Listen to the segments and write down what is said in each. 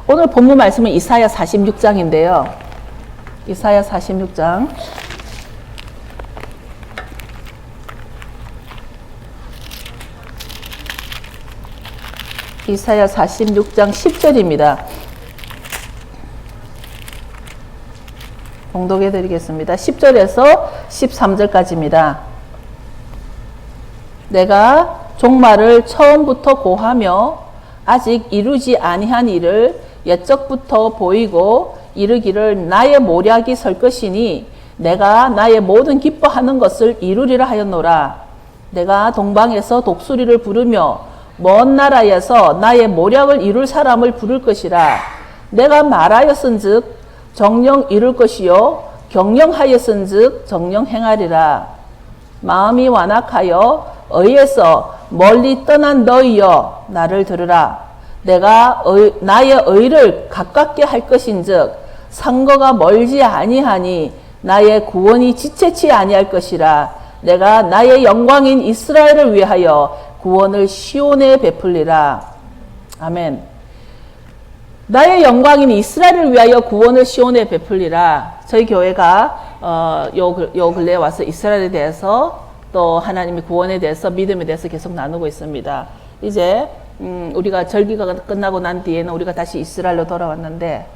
오늘 본문 말씀은 이사야 46장인데요. 이사야 46장. 이사야 46장 10절입니다. 봉독해 드리겠습니다. 10절에서 13절까지입니다. 내가 종말을 처음부터 고하며 아직 이루지 아니한 일을 옛적부터 보이고 이르기를 나의 모략이 설 것이니 내가 나의 모든 기뻐하는 것을 이루리라 하였노라. 내가 동방에서 독수리를 부르며 먼 나라에서 나의 모략을 이룰 사람을 부를 것이라. 내가 말하였은즉 정령 이룰 것이요 경영하였은즉 정령 행하리라. 마음이 완악하여 의에서 멀리 떠난 너희여 나를 들으라. 내가 나의 의를 가깝게 할 것인즉 상거가 멀지 아니하니 나의 구원이 지체치 아니할 것이라. 내가 나의 영광인 이스라엘을 위하여 구원을 시온에 베풀리라. 아멘. 나의 영광인 이스라엘을 위하여 구원을 시온에 베풀리라. 저희 교회가 요 근래에 와서 이스라엘에 대해서 또 하나님의 구원에 대해서 믿음에 대해서 계속 나누고 있습니다. 이제 우리가 절기가 끝나고 난 뒤에는 우리가 다시 이스라엘로 돌아왔는데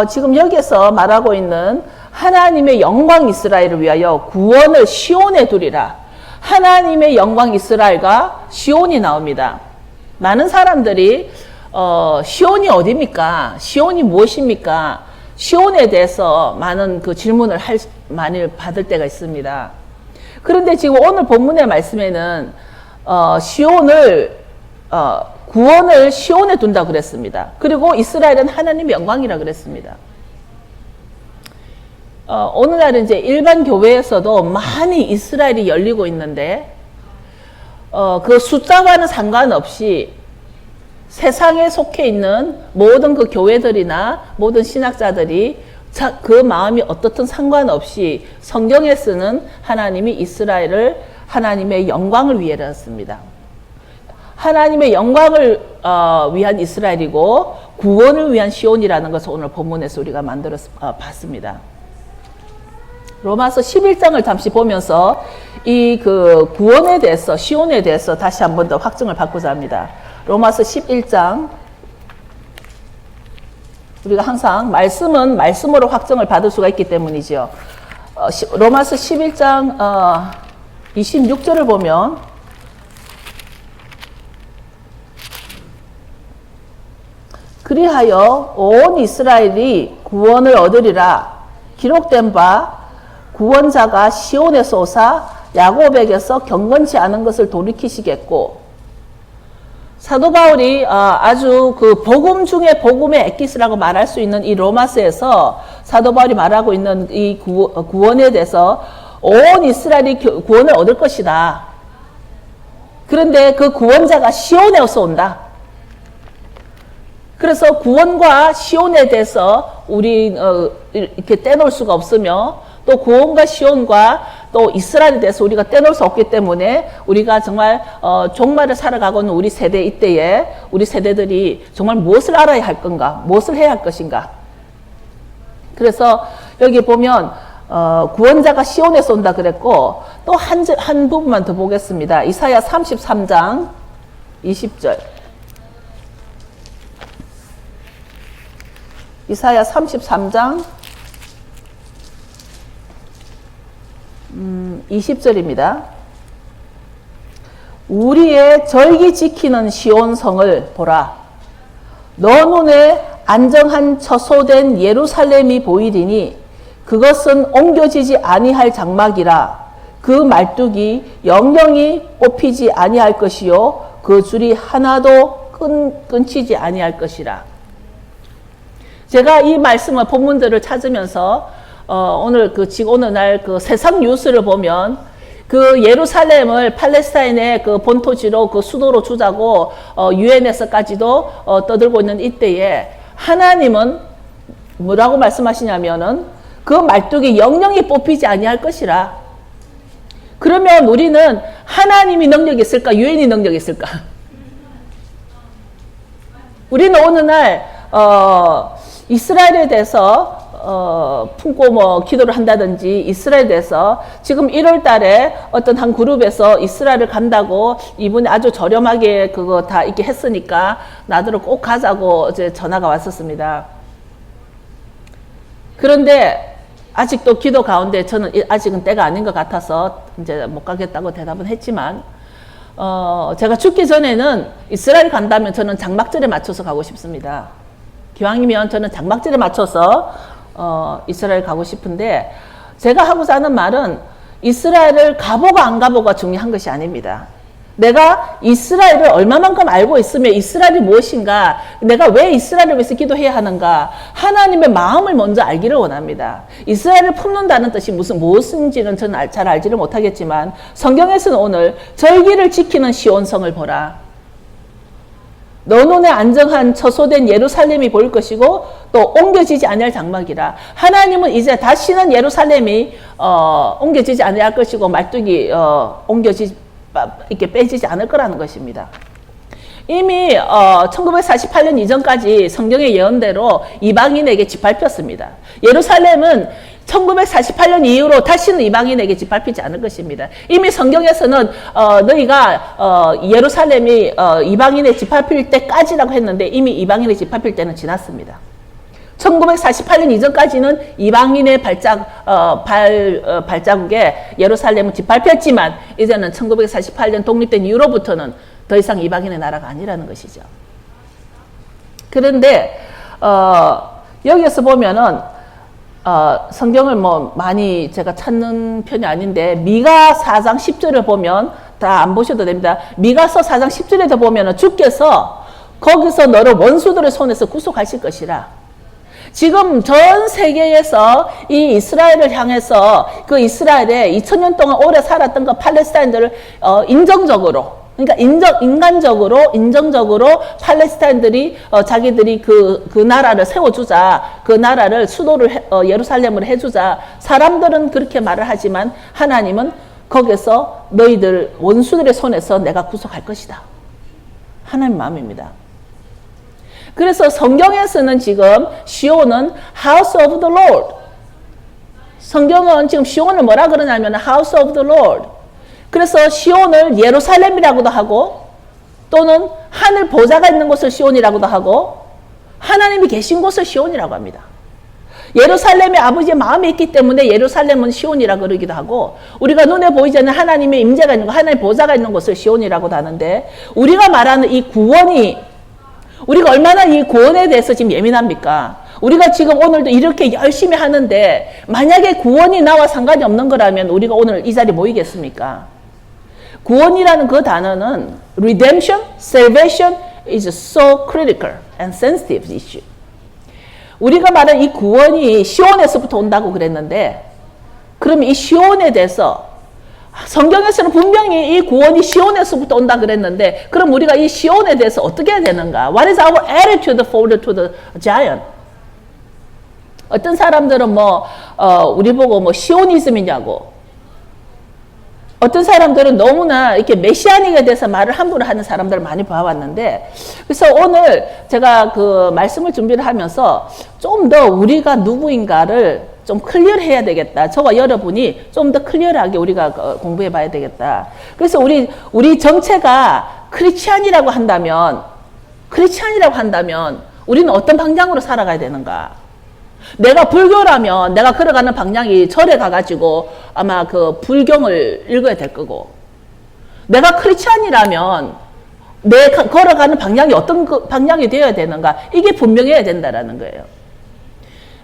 지금 여기서 말하고 있는 하나님의 영광 이스라엘을 위하여 구원을 시온에 두리라. 하나님의 영광 이스라엘과 시온이 나옵니다. 많은 사람들이 시온이 어디입니까? 시온이 무엇입니까? 시온에 대해서 많은 그 질문을 많이 받을 때가 있습니다. 그런데 지금 오늘 본문의 말씀에는 구원을 시온에 둔다고 그랬습니다. 그리고 이스라엘은 하나님의 영광이라 그랬습니다. 오늘날은 이제 일반 교회에서도 많이 이스라엘이 열리고 있는데, 그 숫자와는 상관없이 세상에 속해 있는 모든 그 교회들이나 모든 신학자들이 그 마음이 어떻든 상관없이 성경에 쓰는 하나님이 이스라엘을 하나님의 영광을 위해였습니다. 하나님의 영광을 위한 이스라엘이고 구원을 위한 시온이라는 것을 오늘 본문에서 우리가 봤습니다. 로마서 11장을 잠시 보면서 이 그 구원에 대해서 시온에 대해서 다시 한 번 더 확증을 받고자 합니다. 로마서 11장. 우리가 항상 말씀은 말씀으로 확정을 받을 수가 있기 때문이죠. 로마서 11장 26절을 보면 그리하여 온 이스라엘이 구원을 얻으리라. 기록된 바 구원자가 시온에서 오사 야곱에게서 경건치 않은 것을 돌이키시겠고, 사도 바울이 아주 그 복음 중에 복음의 엑기스라고 말할 수 있는 이 로마서에서 사도 바울이 말하고 있는 이 구원에 대해서 온 이스라엘이 구원을 얻을 것이다. 그런데 그 구원자가 시온에서 온다. 그래서 구원과 시온에 대해서 우리 이렇게 떼놓을 수가 없으며, 또 구원과 시온과 또 이스라엘에 대해서 우리가 떼놓을 수 없기 때문에 우리가 정말 종말을 살아가고 있는 우리 세대 이때에 우리 세대들이 정말 무엇을 알아야 할 건가, 무엇을 해야 할 것인가. 그래서 여기 보면 구원자가 시온에서 온다 그랬고, 또 한 부분만 더 보겠습니다. 이사야 33장 20절. 이사야 33장 20절입니다. 우리의 절기 지키는 시온성을 보라. 너 눈에 안정한 처소된 예루살렘이 보이리니 그것은 옮겨지지 아니할 장막이라. 그 말뚝이 영영이 뽑히지 아니할 것이요 그 줄이 하나도 끊치지 아니할 것이라. 제가 이 말씀을 본문들을 찾으면서 오늘 지금 오늘날 그 세상 뉴스를 보면 그 예루살렘을 팔레스타인의 그 본토지로 그 수도로 주자고 유엔에서까지도 떠들고 있는 이때에 하나님은 뭐라고 말씀하시냐면은 그 말뚝이 영영이 뽑히지 아니할 것이라. 그러면 우리는 하나님이 능력이 있을까? 유엔이 능력이 있을까? 우리는 오늘날 이스라엘에 대해서 품고 뭐 기도를 한다든지 이스라엘에 대해서 지금 1월 달에 어떤 한 그룹에서 이스라엘을 간다고 이분이 아주 저렴하게 그거 다 이렇게 했으니까 나더러 꼭 가자고 어제 전화가 왔었습니다. 그런데 아직도 기도 가운데 저는 아직은 때가 아닌 것 같아서 이제 못 가겠다고 대답은 했지만 제가 죽기 전에는 이스라엘 간다면 저는 장막절에 맞춰서 가고 싶습니다. 기왕이면 저는 장막절에 맞춰서 이스라엘 가고 싶은데 제가 하고자 하는 말은 이스라엘을 가보고 안 가보고가 중요한 것이 아닙니다. 내가 이스라엘을 얼마만큼 알고 있으면 이스라엘이 무엇인가, 내가 왜 이스라엘을 위해서 기도해야 하는가, 하나님의 마음을 먼저 알기를 원합니다. 이스라엘을 품는다는 뜻이 무엇인지는 저는 잘 알지를 못하겠지만 성경에서는 오늘 절기를 지키는 시온성을 보라. 너 눈에 안정한 처소된 예루살렘이 보일 것이고 또 옮겨지지 아니할 장막이라. 하나님은 이제 다시는 예루살렘이 옮겨지지 아니할 것이고 말뚝이 이렇게 빼지지 않을 거라는 것입니다. 이미 1948년 이전까지 성경의 예언대로 이방인에게 짓밟혔습니다. 예루살렘은 1948년 이후로 다시는 이방인에게 짓밟히지 않을 것입니다. 이미 성경에서는 너희가 예루살렘이 이방인에 짓밟힐 때까지라고 했는데 이미 이방인에 짓밟힐 때는 지났습니다. 1948년 이전까지는 이방인의 발자국에 예루살렘은 짓밟혔지만 이제는 1948년 독립된 이후로부터는 더 이상 이방인의 나라가 아니라는 것이죠. 그런데 여기에서 보면은 성경을 뭐 많이 제가 찾는 편이 아닌데 미가 4장 10절을 보면 다 안 보셔도 됩니다. 미가서 4장 10절에도 보면은 주께서 거기서 너를 원수들의 손에서 구속하실 것이라. 지금 전 세계에서 이 이스라엘을 향해서 그 이스라엘에 2000년 동안 오래 살았던 그 팔레스타인들을 인정적으로, 그러니까 인정적으로 팔레스타인들이 자기들이 그 나라를 세워주자, 그 나라를 수도를 예루살렘을 해주자. 사람들은 그렇게 말을 하지만 하나님은 거기서 너희들 원수들의 손에서 내가 구속할 것이다. 하나님 마음입니다. 그래서 성경에서는 지금 시온은 House of the Lord. 성경은 지금 시온을 뭐라 그러냐면 House of the Lord. 그래서 시온을 예루살렘이라고도 하고 또는 하늘 보좌가 있는 곳을 시온이라고도 하고 하나님이 계신 곳을 시온이라고 합니다. 예루살렘에 아버지의 마음이 있기 때문에 예루살렘은 시온이라고 그러기도 하고 우리가 눈에 보이지 않는 하나님의 임재가 있는 곳, 하나님의 보좌가 있는 곳을 시온이라고도 하는데 우리가 말하는 이 구원이 우리가 얼마나 이 구원에 대해서 지금 예민합니까? 우리가 지금 오늘도 이렇게 열심히 하는데 만약에 구원이 나와 상관이 없는 거라면 우리가 오늘 이 자리에 모이겠습니까? 구원이라는 그 단어는 redemption, salvation is so critical and sensitive issue. 우리가 말하는 이 구원이 시온에서부터 온다고 그랬는데 그럼 이 시온에 대해서 성경에서는 분명히 이 구원이 시온에서부터 온다 그랬는데 그럼 우리가 이 시온에 대해서 어떻게 해야 되는가? What is our attitude forward to the giant? 어떤 사람들은 우리 보고 시오니즘이냐고. 어떤 사람들은 너무나 이렇게 메시아닉에 대해서 말을 함부로 하는 사람들을 많이 봐왔는데 그래서 오늘 제가 그 말씀을 준비를 하면서 좀 더 우리가 누구인가를 좀 클리어해야 되겠다. 저와 여러분이 좀 더 클리어하게 우리가 공부해 봐야 되겠다. 그래서 우리 정체가 크리스찬이라고 한다면 우리는 어떤 방향으로 살아가야 되는가? 내가 불교라면 내가 걸어가는 방향이 절에 가가지고 아마 그 불경을 읽어야 될 거고 내가 크리스찬이라면 내 걸어가는 방향이 어떤 방향이 되어야 되는가? 이게 분명해야 된다라는 거예요.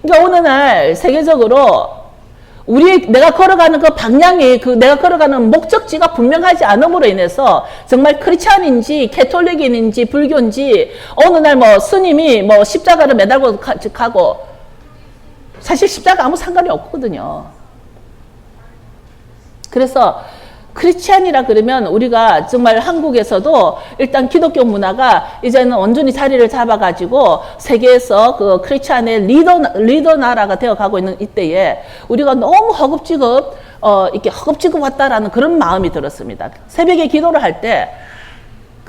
그러니까 오늘날 세계적으로 내가 걸어가는 그 방향이 내가 걸어가는 목적지가 분명하지 않음으로 인해서 정말 크리스찬인지 캐톨릭인지 불교인지 어느 날 스님이 십자가를 매달고 가고 사실 십자가 아무 상관이 없거든요. 그래서 크리스찬이라 그러면 우리가 정말 한국에서도 일단 기독교 문화가 이제는 온전히 자리를 잡아가지고 세계에서 그 크리스찬의 리더 나라가 되어가고 있는 이때에 우리가 너무 이렇게 허겁지겁 왔다라는 그런 마음이 들었습니다. 새벽에 기도를 할 때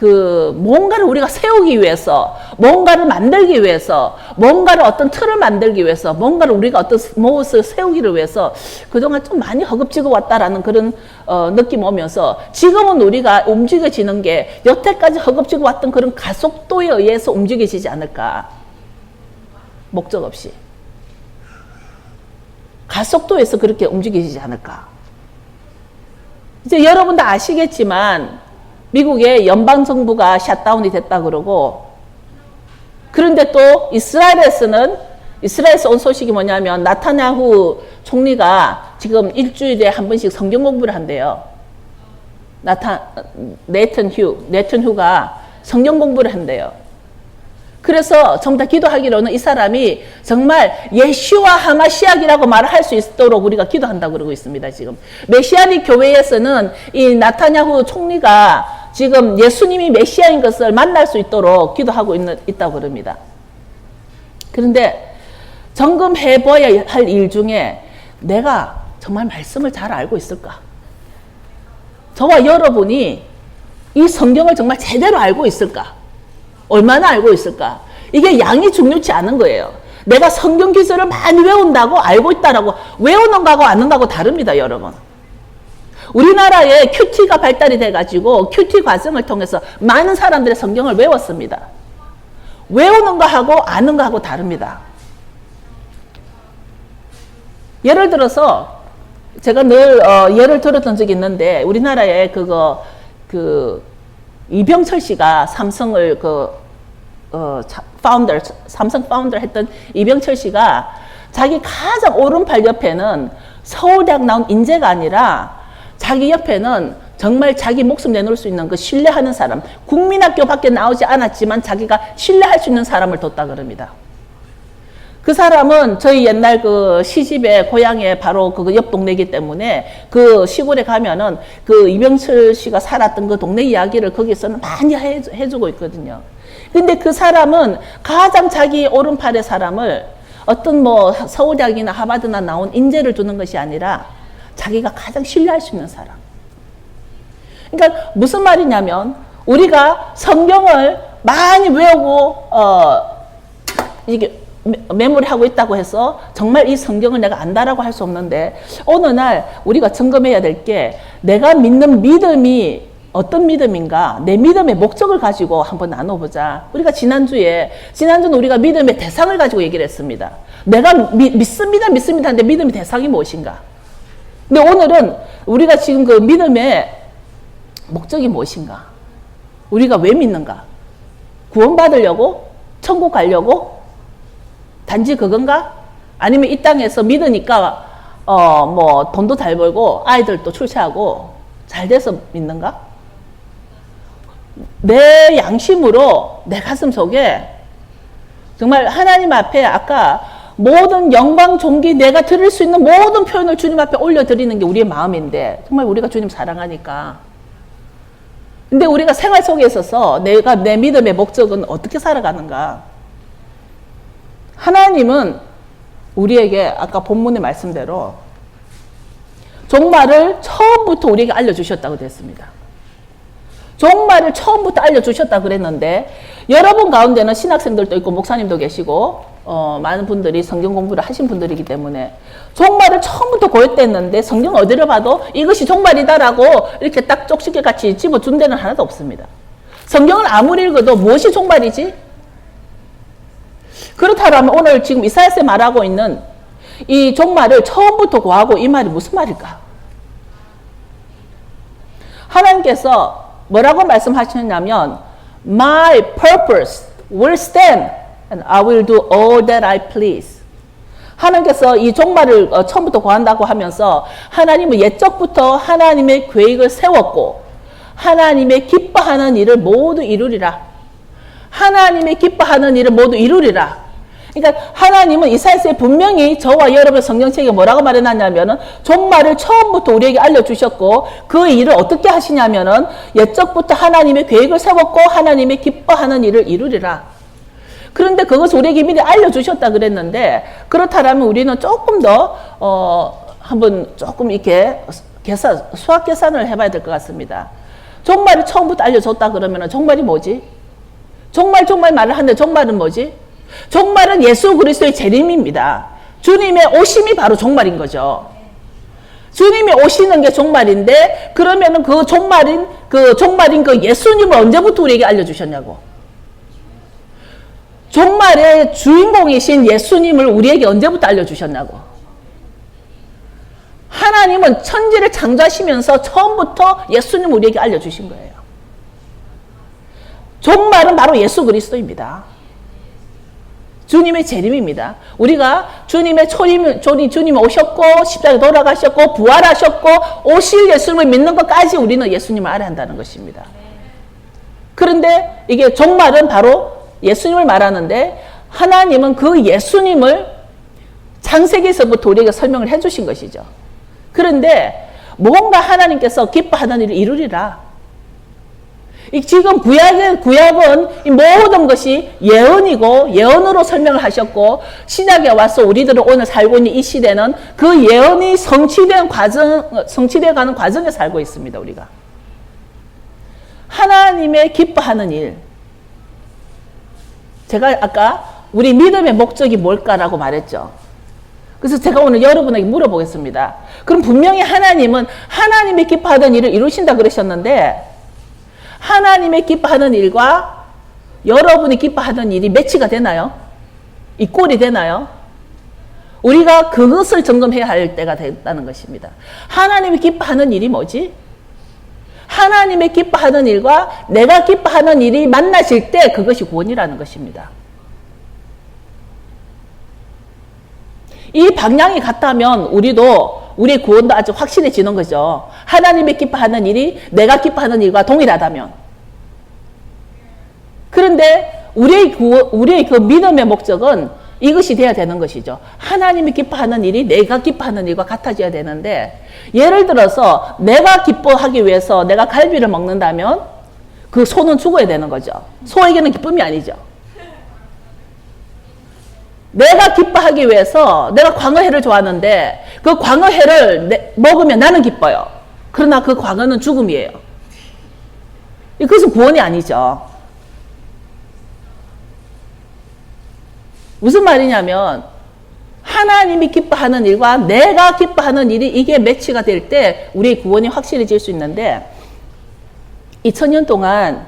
뭔가를 우리가 세우기 위해서, 뭔가를 만들기 위해서, 뭔가를 어떤 틀을 만들기 위해서, 뭔가를 우리가 어떤 무엇을 세우기를 위해서 그동안 좀 많이 허겁지겁 왔다라는 그런 느낌 오면서 지금은 우리가 움직여지는 게 여태까지 허겁지겁 왔던 그런 가속도에 의해서 움직여지지 않을까. 목적 없이. 가속도에서 그렇게 움직여지지 않을까. 이제 여러분 다 아시겠지만 미국의 연방정부가 샷다운이 됐다 그러고, 그런데 또 이스라엘에서 온 소식이 뭐냐면 나타냐후 총리가 지금 일주일에 한 번씩 성경 공부를 한대요. 네턴휴가 성경 공부를 한대요. 그래서 전부 다 기도하기로는 이 사람이 정말 예슈와 하마시약이라고 말을 할 수 있도록 우리가 기도한다고 그러고 있습니다. 지금 메시아닉 교회에서는 이 나타냐후 총리가 지금 예수님이 메시아인 것을 만날 수 있도록 기도하고 있다고 그럽니다. 그런데 점검해봐야 할 일 중에 내가 정말 말씀을 잘 알고 있을까? 저와 여러분이 이 성경을 정말 제대로 알고 있을까? 얼마나 알고 있을까? 이게 양이 중요치 않은 거예요. 내가 성경 기술을 많이 외운다고 알고 있다라고 외우는 거하고 아는 거하고 다릅니다, 여러분. 우리나라에 큐티가 발달이 돼가지고 큐티 과정을 통해서 많은 사람들의 성경을 외웠습니다. 외우는 거하고 아는 거하고 다릅니다. 예를 들어서 제가 늘 예를 들었던 적이 있는데 우리나라에 이병철 씨가 삼성을 삼성 파운더 했던 이병철 씨가 자기 가장 오른팔 옆에는 서울대학 나온 인재가 아니라 자기 옆에는 정말 자기 목숨 내놓을 수 있는 그 신뢰하는 사람, 국민학교 밖에 나오지 않았지만 자기가 신뢰할 수 있는 사람을 뒀다 그럽니다. 그 사람은 저희 옛날 그 시집의 고향에 바로 그 옆 동네이기 때문에 그 시골에 가면은 그 이병철 씨가 살았던 그 동네 이야기를 거기서는 많이 해주고 있거든요. 근데 그 사람은 가장 자기 오른팔의 사람을 어떤 뭐 서울대학이나 하버드나 나온 인재를 두는 것이 아니라 자기가 가장 신뢰할 수 있는 사람. 그러니까 무슨 말이냐면 우리가 성경을 많이 외우고 이게 메모리하고 있다고 해서 정말 이 성경을 내가 안다라고 할 수 없는데 어느 날 우리가 점검해야 될 게 내가 믿는 믿음이 어떤 믿음인가, 내 믿음의 목적을 가지고 한번 나눠보자. 우리가 지난주는 우리가 믿음의 대상을 가지고 얘기를 했습니다. 내가 믿습니다 하는데 믿음의 대상이 무엇인가? 근데 오늘은 우리가 지금 그 믿음의 목적이 무엇인가? 우리가 왜 믿는가? 구원받으려고? 천국 가려고? 단지 그건가? 아니면 이 땅에서 믿으니까 뭐 돈도 잘 벌고 아이들도 출세하고 잘 돼서 믿는가? 내 양심으로 내 가슴 속에 정말 하나님 앞에 아까 모든 영광 존귀 내가 드릴 수 있는 모든 표현을 주님 앞에 올려드리는 게 우리의 마음인데 정말 우리가 주님 사랑하니까. 근데 우리가 생활 속에 있어서 내 믿음의 목적은 어떻게 살아가는가? 하나님은 우리에게 아까 본문의 말씀대로 종말을 처음부터 우리에게 알려주셨다고 됐습니다. 종말을 처음부터 알려주셨다고 그랬는데 여러분 가운데는 신학생들도 있고 목사님도 계시고 많은 분들이 성경 공부를 하신 분들이기 때문에 종말을 처음부터 고했댔는데 성경 어디를 봐도 이것이 종말이다라고 이렇게 딱 쪽지게 같이 집어준 데는 하나도 없습니다. 성경을 아무리 읽어도 무엇이 종말이지? 그렇다면 오늘 지금 이사야서 말하고 있는 이 종말을 처음부터 고하고 이 말이 무슨 말일까? 하나님께서 뭐라고 말씀하셨냐면 My purpose will stand and I will do all that I please. 하나님께서 이 종말을 처음부터 고한다고 하면서 하나님은 옛적부터 하나님의 계획을 세웠고 하나님의 기뻐하는 일을 모두 이루리라. 하나님의 기뻐하는 일을 모두 이루리라. 그러니까 하나님은 이사야서에 분명히 저와 여러분의 성경책에 뭐라고 말해놨냐면은 종말을 처음부터 우리에게 알려주셨고 그 일을 어떻게 하시냐면은 옛적부터 하나님의 계획을 세웠고 하나님의 기뻐하는 일을 이루리라. 그런데 그것을 우리에게 미리 알려주셨다 그랬는데 그렇다면 우리는 조금 더 한번 조금 이렇게 수학 계산을 해봐야 될 것 같습니다. 종말을 처음부터 알려줬다 그러면 종말이 뭐지? 종말 말을 하는데 종말은 뭐지? 종말은 예수 그리스도의 재림입니다. 주님의 오심이 바로 종말인 거죠. 주님이 오시는 게 종말인데 그러면은 그 종말인 그 예수님을 언제부터 우리에게 알려주셨냐고. 종말의 주인공이신 예수님을 우리에게 언제부터 알려주셨냐고. 하나님은 천지를 창조하시면서 처음부터 예수님을 우리에게 알려주신 거예요. 종말은 바로 예수 그리스도입니다. 주님의 재림입니다. 우리가 주님의 주님 오셨고 십자가에 돌아가셨고 부활하셨고 오실 예수님을 믿는 것까지 우리는 예수님을 알아야 한다는 것입니다. 그런데 이게 종말은 바로 예수님을 말하는데 하나님은 그 예수님을 창세기에서부터 우리에게 설명을 해주신 것이죠. 그런데 뭔가 하나님께서 기뻐하는 일을 이루리라. 지금 구약은 이 모든 것이 예언이고 예언으로 설명을 하셨고 신약에 와서 우리들은 오늘 살고 있는 이 시대는 그 예언이 성취되어 가는 과정에 살고 있습니다. 우리가 하나님의 기뻐하는 일. 제가 아까 우리 믿음의 목적이 뭘까라고 말했죠. 그래서 제가 오늘 여러분에게 물어보겠습니다. 그럼 분명히 하나님은 하나님의 기뻐하던 일을 이루신다 그러셨는데 하나님의 기뻐하는 일과 여러분이 기뻐하는 일이 매치가 되나요? 이꼴이 되나요? 우리가 그것을 점검해야 할 때가 됐다는 것입니다. 하나님이 기뻐하는 일이 뭐지? 하나님의 기뻐하는 일과 내가 기뻐하는 일이 만나질 때 그것이 구원이라는 것입니다. 이 방향이 같다면 우리의 구원도 아주 확실해지는 거죠. 하나님의 기뻐하는 일이 내가 기뻐하는 일과 동일하다면. 그런데 우리의 그 믿음의 목적은 이것이 돼야 되는 것이죠. 하나님이 기뻐하는 일이 내가 기뻐하는 일과 같아져야 되는데 예를 들어서 내가 기뻐하기 위해서 내가 갈비를 먹는다면 그 소는 죽어야 되는 거죠. 소에게는 기쁨이 아니죠. 내가 기뻐하기 위해서 내가 광어회를 좋아하는데 그 광어회를 먹으면 나는 기뻐요. 그러나 그 광어는 죽음이에요. 그것은 구원이 아니죠. 무슨 말이냐면 하나님이 기뻐하는 일과 내가 기뻐하는 일이 이게 매치가 될 때 우리의 구원이 확실해질 수 있는데 2000년 동안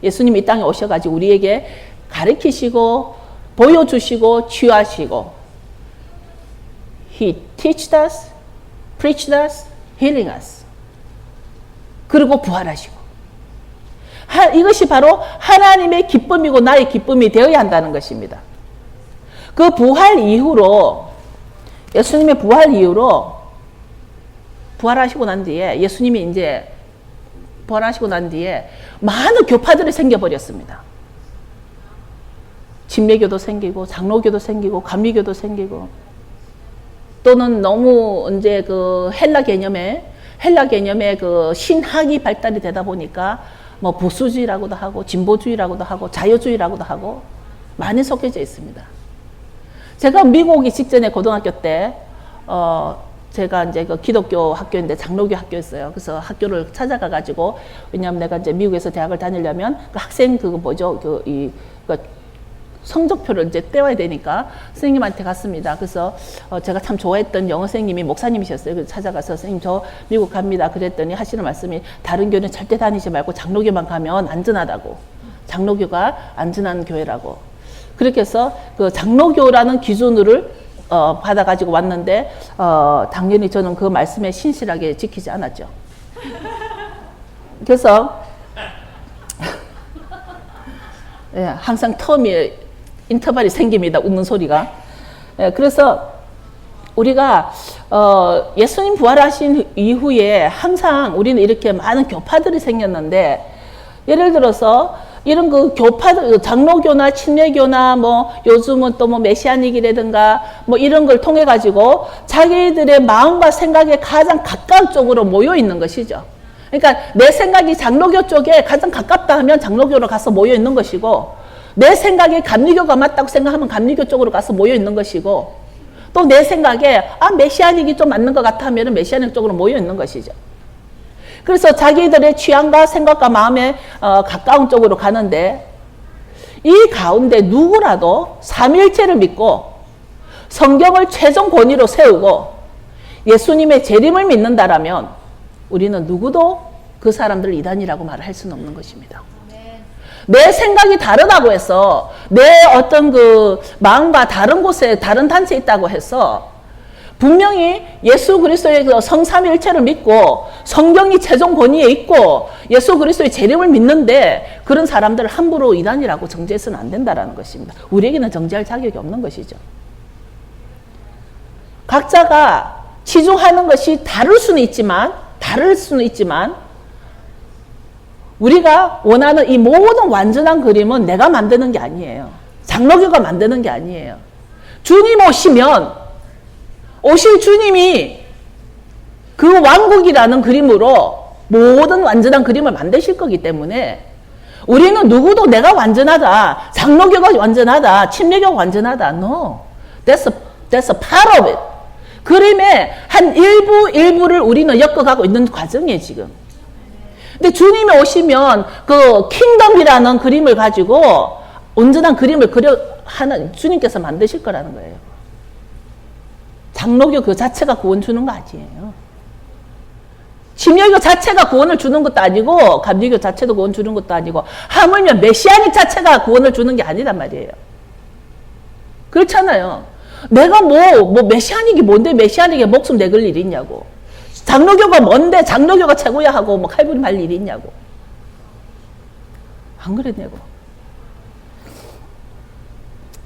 예수님이 이 땅에 오셔가지고 우리에게 가르치시고 보여주시고 치유하시고 He teached us, preached us, healing us. 그리고 부활하시고 이것이 바로 하나님의 기쁨이고 나의 기쁨이 되어야 한다는 것입니다. 그 부활 이후로 예수님의 부활 이후로 부활하시고 난 뒤에 예수님이 이제 부활하시고 난 뒤에 많은 교파들이 생겨버렸습니다. 침례교도 생기고 장로교도 생기고 감리교도 생기고 또는 너무 이제 그 헬라 개념의 그 신학이 발달이 되다 보니까 뭐 보수주의라고도 하고 진보주의라고도 하고 자유주의라고도 하고 많이 섞여져 있습니다. 제가 미국 오기 직전에 고등학교 때 제가 이제 그 기독교 학교인데 장로교 학교였어요. 그래서 학교를 찾아가 가지고 왜냐하면 내가 이제 미국에서 대학을 다니려면 그 학생 그거 뭐죠 그 성적표를 이제 떼와야 되니까 선생님한테 갔습니다. 그래서 제가 참 좋아했던 영어 선생님이 목사님이셨어요. 그래서 찾아가서 선생님 저 미국 갑니다. 그랬더니 하시는 말씀이 다른 교회는 절대 다니지 말고 장로교만 가면 안전하다고. 장로교가 안전한 교회라고. 그렇게 해서 그 장로교라는 기준을 받아가지고 왔는데 당연히 저는 그 말씀에 신실하게 지키지 않았죠. 그래서 예, 항상 인터벌이 생깁니다. 웃는 소리가. 예, 그래서 우리가 예수님 부활하신 이후에 항상 우리는 이렇게 많은 교파들이 생겼는데 예를 들어서 이런 그 교파들, 장로교나 침례교나 뭐 요즘은 또 뭐 메시아닉이라든가 뭐 이런 걸 통해 가지고 자기들의 마음과 생각에 가장 가까운 쪽으로 모여 있는 것이죠. 그러니까 내 생각이 장로교 쪽에 가장 가깝다 하면 장로교로 가서 모여 있는 것이고 내 생각에 감리교가 맞다고 생각하면 감리교 쪽으로 가서 모여 있는 것이고 또 내 생각에 메시아닉이 좀 맞는 것 같아 하면 메시아닉 쪽으로 모여 있는 것이죠. 그래서 자기들의 취향과 생각과 마음에 가까운 쪽으로 가는데, 이 가운데 누구라도 삼위일체를 믿고 성경을 최종 권위로 세우고 예수님의 재림을 믿는다라면 우리는 누구도 그 사람들을 이단이라고 말할 수는 없는 것입니다. 내 생각이 다르다고 해서, 내 어떤 그 마음과 다른 곳에 다른 단체에 있다고 해서 분명히 예수 그리스도의 그 성삼위일체를 믿고 성경이 최종 권위에 있고 예수 그리스도의 재림을 믿는데, 그런 사람들을 함부로 이단이라고 정죄해서는 안 된다라는 것입니다. 우리에게는 정죄할 자격이 없는 것이죠. 각자가 치중하는 것이 다를 수는 있지만 우리가 원하는 이 모든 완전한 그림은 내가 만드는 게 아니에요. 장로교가 만드는 게 아니에요. 주님 오실 주님이 그 왕국이라는 그림으로 모든 완전한 그림을 만드실 거기 때문에 우리는 누구도 내가 완전하다, 장로교가 완전하다, 침례교가 완전하다. No. That's a part of it. 그림의 한 일부를 우리는 엮어가고 있는 과정이에요, 지금. 근데 주님이 오시면 그 킹덤이라는 그림을 가지고 온전한 그림을 주님께서 만드실 거라는 거예요. 장로교 그 자체가 구원 주는 거 아니에요. 침례교 자체가 구원을 주는 것도 아니고, 감리교 자체도 구원 주는 것도 아니고, 하물며 메시아닉 자체가 구원을 주는 게 아니란 말이에요. 그렇잖아요. 내가 메시아닉이 뭔데 메시아닉에 목숨 내걸 일이 있냐고. 장로교가 뭔데 장로교가 최고야 하고 칼부림 할 일이 있냐고. 안 그랬냐고.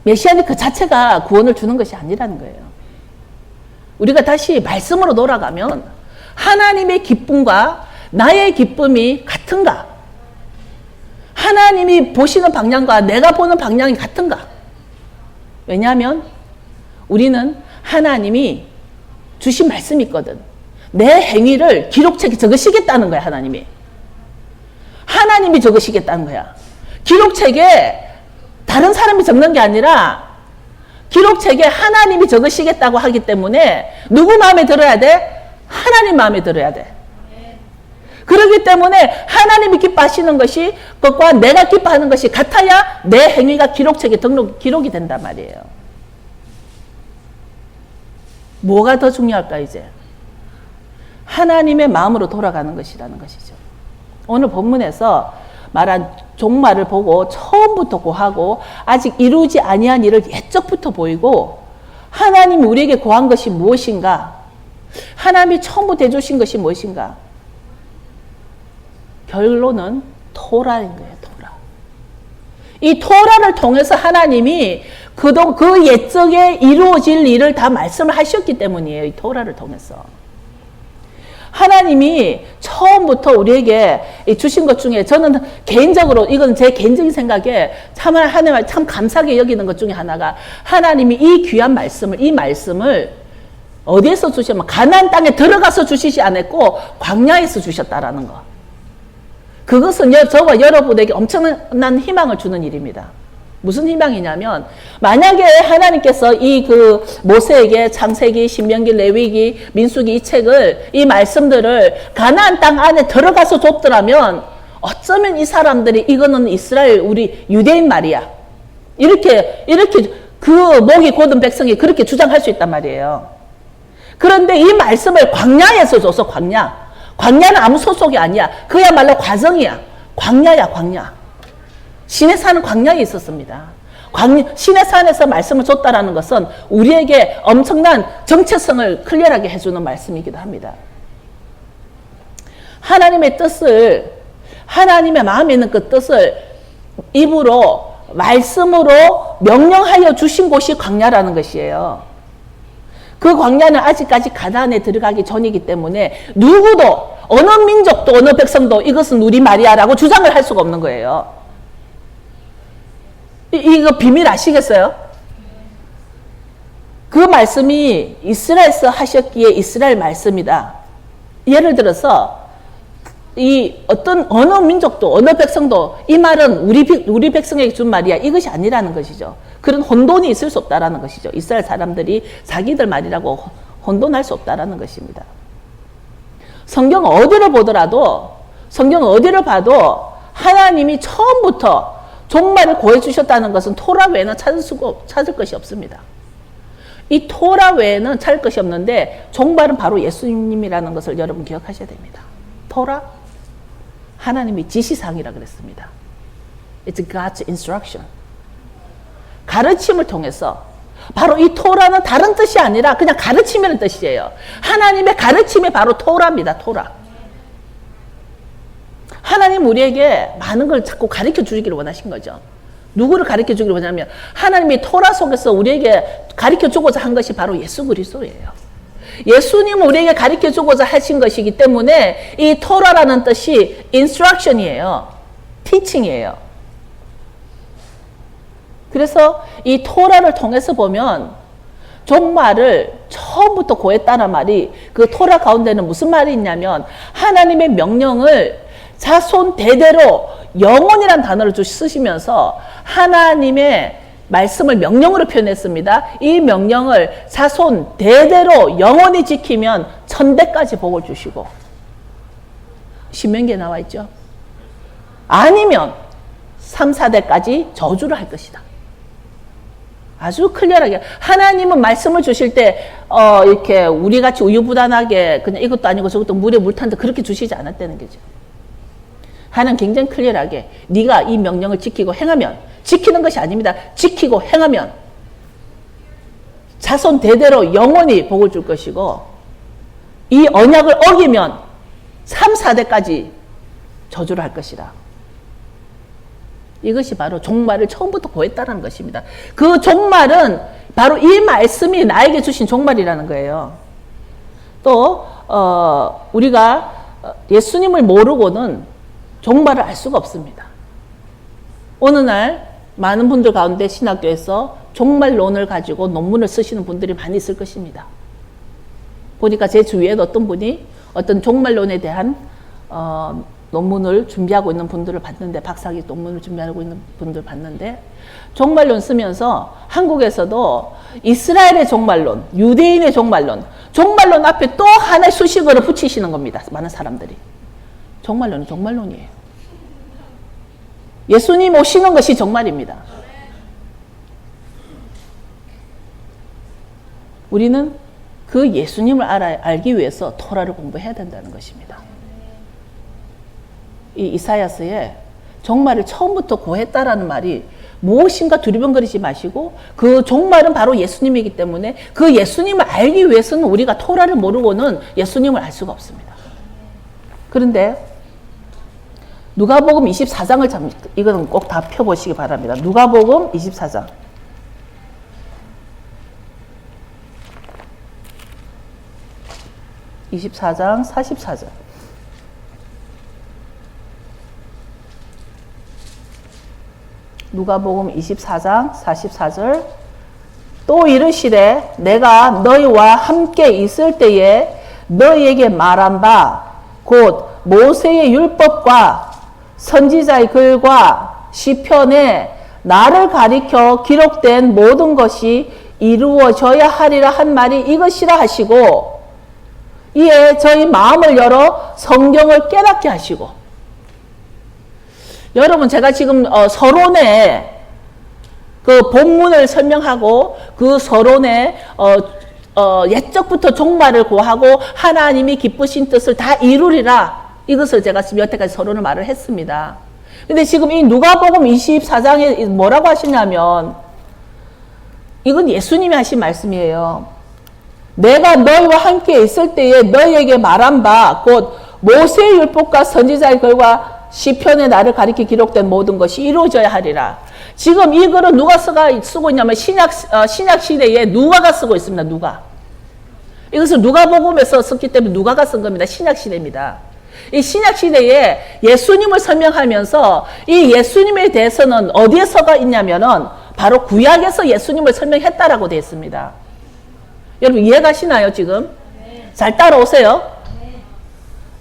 메시아닉 그 자체가 구원을 주는 것이 아니라는 거예요. 우리가 다시 말씀으로 돌아가면 하나님의 기쁨과 나의 기쁨이 같은가? 하나님이 보시는 방향과 내가 보는 방향이 같은가? 왜냐하면 우리는 하나님이 주신 말씀이 있거든. 내 행위를 기록책에 적으시겠다는 거야, 하나님이. 하나님이 적으시겠다는 거야. 기록책에 다른 사람이 적는 게 아니라 기록책에 하나님이 적으시겠다고 하기 때문에 누구 마음에 들어야 돼? 하나님 마음에 들어야 돼. 그렇기 때문에 하나님이 기뻐하시는 것이 그것과 내가 기뻐하는 것이 같아야 내 행위가 기록책에 기록이 된단 말이에요. 뭐가 더 중요할까 이제? 하나님의 마음으로 돌아가는 것이라는 것이죠. 오늘 본문에서 말한 종말을 보고 처음부터 고하고 아직 이루지 아니한 일을 옛적부터 보이고 하나님이 우리에게 고한 것이 무엇인가? 하나님이 처음부터 해주신 것이 무엇인가? 결론은 토라인 거예요. 토라. 이 토라를 통해서 하나님이 그 옛적에 이루어질 일을 다 말씀을 하셨기 때문이에요. 이 토라를 통해서. 하나님이 처음부터 우리에게 주신 것 중에 저는 개인적으로 이건 제 개인적인 생각에 하나님을 참 감사하게 여기는 것 중에 하나가 하나님이 이 귀한 말씀을 이 말씀을 어디에서 주셨냐면 가나안 땅에 들어가서 주시지 않았고 광야에서 주셨다라는 거. 그것은 저와 여러분에게 엄청난 희망을 주는 일입니다. 무슨 희망이냐면 만약에 하나님께서 이 모세에게 창세기, 신명기, 레위기, 민수기 이 책을 이 말씀들을 가나안 땅 안에 들어가서 줬더라면 어쩌면 이 사람들이 이거는 이스라엘 우리 유대인 말이야. 이렇게 그 목이 곧은 백성이 그렇게 주장할 수 있단 말이에요. 그런데 이 말씀을 광야에서 줘서 광야는 아무 소속이 아니야. 그야말로 과정이야. 광야야, 광야. 시내산은 광야에 있었습니다. 시내산에서 말씀을 줬다라는 것은 우리에게 엄청난 정체성을 클리어하게 해주는 말씀이기도 합니다. 하나님의 뜻을, 하나님의 마음에 있는 그 뜻을 입으로, 말씀으로 명령하여 주신 곳이 광야라는 것이에요. 그 광야는 아직까지 가나안에 들어가기 전이기 때문에 누구도, 어느 민족도, 어느 백성도 이것은 우리 말이야라고 주장을 할 수가 없는 거예요. 이거 비밀 아시겠어요? 그 말씀이 이스라엘에서 하셨기에 이스라엘 말씀이다. 예를 들어서 어느 민족도 어느 백성도 이 말은 우리 백성에게 준 말이야 이것이 아니라는 것이죠. 그런 혼돈이 있을 수 없다라는 것이죠. 이스라엘 사람들이 자기들 말이라고 혼돈할 수 없다라는 것입니다. 성경 어디를 보더라도, 성경 어디를 봐도 하나님이 처음부터 종말을 고해주셨다는 것은 토라 외에는 찾을 것이 없습니다. 이 토라 외에는 찾을 것이 없는데 종말은 바로 예수님이라는 것을 여러분 기억하셔야 됩니다. 토라? 하나님의 지시사항이라 그랬습니다. It's God's instruction. 가르침을 통해서 바로 이 토라는 다른 뜻이 아니라 그냥 가르침이라는 뜻이에요. 하나님의 가르침이 바로 토라입니다. 토라. 하나님 우리에게 많은 걸 자꾸 가르쳐 주기를 원하신 거죠. 누구를 가르쳐 주기를 원하냐면 하나님이 토라 속에서 우리에게 가르쳐 주고자 한 것이 바로 예수 그리스도예요. 예수님은 우리에게 가르쳐 주고자 하신 것이기 때문에 이 토라라는 뜻이 instruction이에요. teaching이에요. 그래서 이 토라를 통해서 보면 종말을 처음부터 고했다는 말이 그 토라 가운데는 무슨 말이 있냐면 하나님의 명령을 자손 대대로 영원이라는 단어를 쓰시면서 하나님의 말씀을 명령으로 표현했습니다. 이 명령을 자손 대대로 영원히 지키면 천대까지 복을 주시고 신명기에 나와 있죠. 아니면 3, 4대까지 저주를 할 것이다. 아주 클리어하게 하나님은 말씀을 주실 때 이렇게 우리같이 우유부단하게 그냥 이것도 아니고 저것도 물에 물 탄다 그렇게 주시지 않았다는 거죠. 하나님 굉장히 클리어하게 네가 이 명령을 지키고 행하면 지키는 것이 아닙니다. 지키고 행하면 자손 대대로 영원히 복을 줄 것이고 이 언약을 어기면 3, 4대까지 저주를 할 것이다. 이것이 바로 종말을 처음부터 고했다는 것입니다. 그 종말은 바로 이 말씀이 나에게 주신 종말이라는 거예요. 또 우리가 예수님을 모르고는 종말을 알 수가 없습니다. 어느 날 많은 분들 가운데 신학교에서 종말론을 가지고 논문을 쓰시는 분들이 많이 있을 것입니다. 보니까 제 주위에도 어떤 분이 어떤 종말론에 대한 논문을 준비하고 있는 분들을 봤는데 박사학위 논문을 준비하고 있는 분들 봤는데 종말론 쓰면서 한국에서도 이스라엘의 종말론, 유대인의 종말론, 종말론 앞에 또 하나의 수식어를 붙이시는 겁니다. 많은 사람들이. 종말론은 종말론이에요. 예수님 오시는 것이 종말입니다. 우리는 그 예수님을 알기 위해서 토라를 공부해야 된다는 것입니다. 이 이사야서에 종말을 처음부터 고했다라는 말이 무엇인가 두리번거리지 마시고 그 종말은 바로 예수님이기 때문에 그 예수님을 알기 위해서는 우리가 토라를 모르고는 예수님을 알 수가 없습니다. 그런데 누가복음 24장을 이거는 꼭 다 펴보시기 바랍니다. 누가복음 24장. (24장) 44절. 누가복음 24장 44절. 또 이르시되 내가 너희와 함께 있을 때에 너희에게 말한 바 곧 모세의 율법과 선지자의 글과 시편에 나를 가리켜 기록된 모든 것이 이루어져야 하리라 한 말이 이것이라 하시고 이에 저희 마음을 열어 성경을 깨닫게 하시고. 여러분 제가 지금 서론에 그 본문을 설명하고 그 서론에 옛적부터 종말을 고하고 하나님이 기쁘신 뜻을 다 이루리라. 이것을 제가 지금 여태까지 서론을 말을 했습니다. 근데 지금 이 누가복음 24장에 뭐라고 하시냐면 이건 예수님이 하신 말씀이에요. 내가 너희와 함께 있을 때에 너희에게 말한 바 곧 모세의 율법과 선지자의 글과 시편에 나를 가리켜 기록된 모든 것이 이루어져야 하리라. 지금 이 글은 누가 쓰고 있냐면 신약 시대에 누가가 쓰고 있습니다. 누가. 이것을 누가복음에서 썼기 때문에 누가가 쓴 겁니다. 신약 시대입니다. 이 신약 시대에 예수님을 설명하면서 이 예수님에 대해서는 어디에서가 있냐면은 바로 구약에서 예수님을 설명했다라고 되어 있습니다. 여러분 이해가시나요 지금? 잘 따라오세요.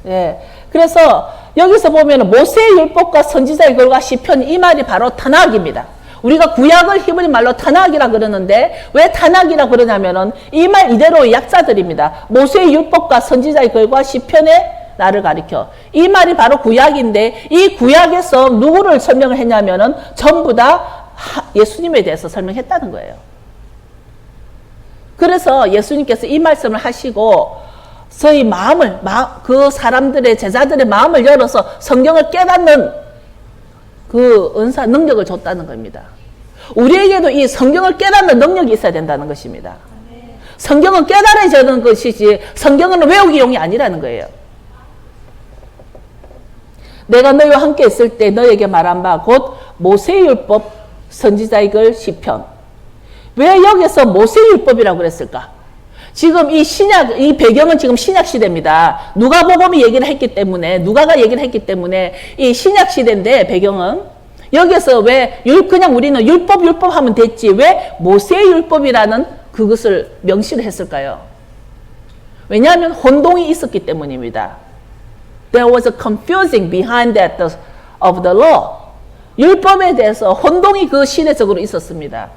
네. 그래서 여기서 보면 모세의 율법과 선지자의 글과 시편 이 말이 바로 타낙입니다. 우리가 구약을 히브리 말로 타낙이라 그러는데 왜 타낙이라 그러냐면은 이 말 이대로의 약자들입니다. 모세의 율법과 선지자의 글과 시편에 나를 가리켜. 이 말이 바로 구약인데 이 구약에서 누구를 설명을 했냐면은 전부 다 예수님에 대해서 설명했다는 거예요. 그래서 예수님께서 이 말씀을 하시고 저희 마음을, 그 사람들의 제자들의 마음을 열어서 성경을 깨닫는 그 은사 능력을 줬다는 겁니다. 우리에게도 이 성경을 깨닫는 능력이 있어야 된다는 것입니다. 성경은 깨달아지는 것이지 성경은 외우기용이 아니라는 거예요. 내가 너희와 함께 있을 때 너에게 말한 바 곧 모세율법 선지자의 글 시편. 왜 여기서 모세율법이라고 그랬을까? 지금 이 신약, 이 배경은 지금 신약 시대입니다. 누가복음이 얘기를 했기 때문에, 누가가 얘기를 했기 때문에 이 신약 시대인데 배경은 여기서 왜 그냥 우리는 율법 하면 됐지 왜 모세율법이라는 그것을 명시를 했을까요? 왜냐하면 혼동이 있었기 때문입니다. There was a confusing behind that of the law. 율법에 대해서 혼동이 그 시대적으로 있었습니다.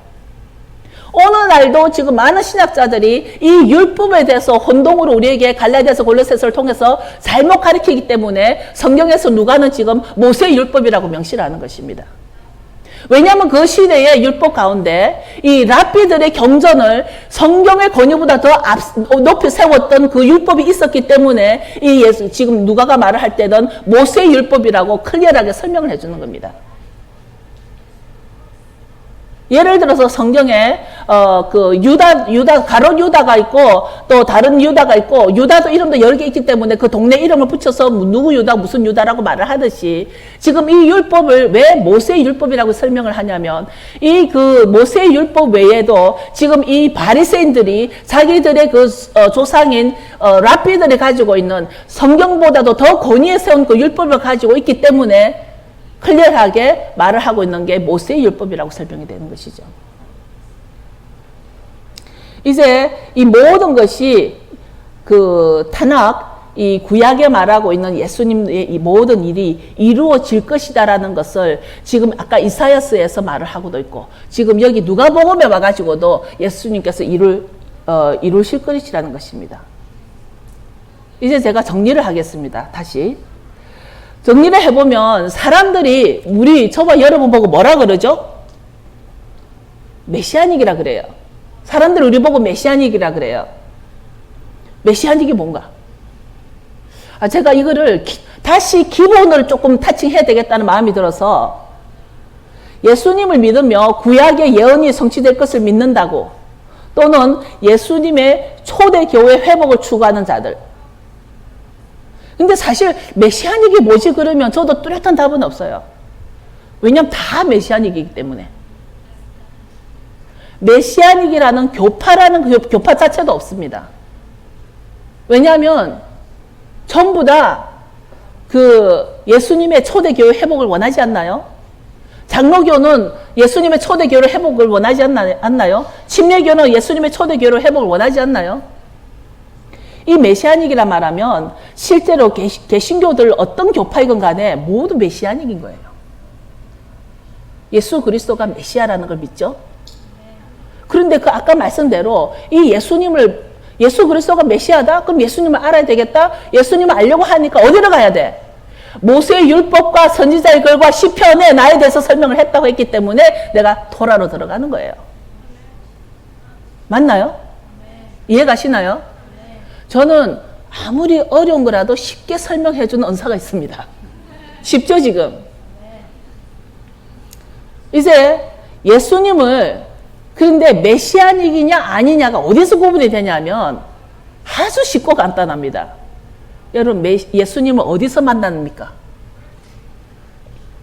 오늘날도 지금 많은 신학자들이 이 율법에 대해서 혼동으로 우리에게 갈라디아서 골로새서를 통해서 잘못 가르치기 때문에 성경에서 누가는 지금 모세율법이라고 명시를 하는 것입니다. 왜냐하면 그 시대의 율법 가운데 이 랍비들의 경전을 성경의 권위보다 더 높이 세웠던 그 율법이 있었기 때문에 이 지금 누가가 말을 할 때는 모세율법이라고 클리어하게 설명을 해주는 겁니다. 예를 들어서 성경에 그 유다 가롯 유다가 있고 또 다른 유다가 있고 유다도 이름도 여러 개 있기 때문에 그 동네 이름을 붙여서 누구 유다 무슨 유다라고 말을 하듯이 지금 이 율법을 왜 모세 율법이라고 설명을 하냐면 이 그 모세 율법 외에도 지금 이 바리새인들이 자기들의 그 조상인 랍비들이 가지고 있는 성경보다도 더 권위에 세운 그 율법을 가지고 있기 때문에 클리어하게 말을 하고 있는 게 모세의 율법이라고 설명이 되는 것이죠. 이제 이 모든 것이 그 타낙, 이 구약에 말하고 있는 예수님의 이 모든 일이 이루어질 것이다라는 것을 지금 아까 이사야서에서 말을 하고도 있고 지금 여기 누가복음에 와가지고도 예수님께서 이루실 것이라는 것입니다. 이제 제가 정리를 하겠습니다. 다시. 정리를 해보면 사람들이 저와 여러분 보고 뭐라 그러죠? 메시아닉이라 그래요. 사람들이 우리 보고 메시아닉이라 그래요. 메시아닉이 뭔가? 제가 이거를 다시 기본을 조금 타칭해야 되겠다는 마음이 들어서 예수님을 믿으며 구약의 예언이 성취될 것을 믿는다고 또는 예수님의 초대 교회 회복을 추구하는 자들 근데 사실 메시아닉이 뭐지 그러면 저도 뚜렷한 답은 없어요. 왜냐하면 다 메시아닉이기 때문에. 메시아닉이라는 교파라는 그 교파 자체도 없습니다. 왜냐하면 전부 다 그 예수님의 초대교회 회복을 원하지 않나요? 장로교는 예수님의 초대교회 회복을 원하지 않나요? 침례교는 예수님의 초대교회 회복을 원하지 않나요? 이 메시아닉이라 말하면 실제로 개신교들 어떤 교파이건 간에 모두 메시아닉인 거예요. 예수 그리스도가 메시아라는 걸 믿죠? 그런데 그 아까 말씀대로 이 예수 그리스도가 메시아다? 그럼 예수님을 알아야 되겠다? 예수님을 알려고 하니까 어디로 가야 돼? 모세의 율법과 선지자의 글과 시편에 나에 대해서 설명을 했다고 했기 때문에 내가 토라로 들어가는 거예요. 맞나요? 이해가시나요? 저는 아무리 어려운 거라도 쉽게 설명해 주는 은사가 있습니다. 쉽죠 지금? 이제 예수님을 그런데 메시아닉이냐 아니냐가 어디서 구분이 되냐면 아주 쉽고 간단합니다. 여러분 예수님을 어디서 만납니까?